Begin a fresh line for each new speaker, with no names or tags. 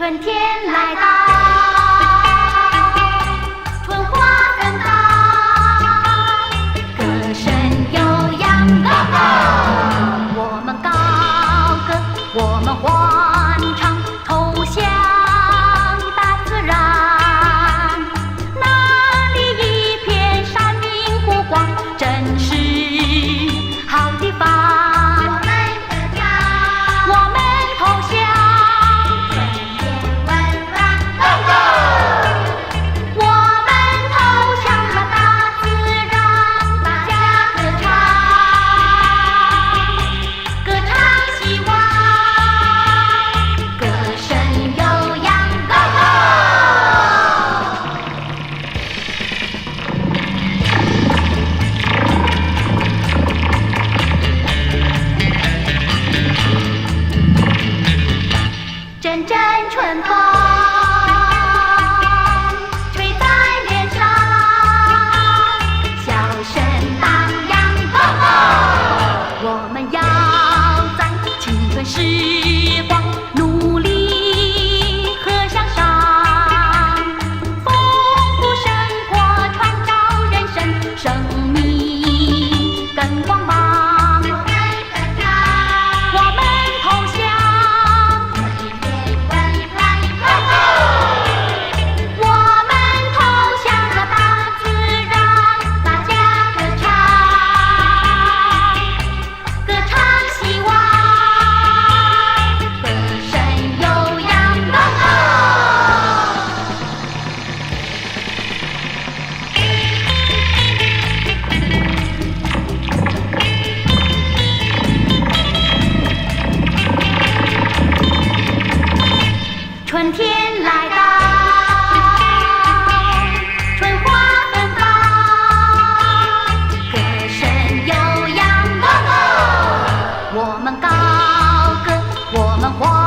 春天来到，春花更高，歌声悠扬，我们高歌，我们欢唱，投向大自然。那里一片山明湖广，真是好地方。阵阵春风吹在脸上，笑声荡漾，我们要在青春时光努力和向上，丰富生活，创造人生，生命更光芒。春天来到，春花芬芳，歌声悠扬，我们高歌，我们欢。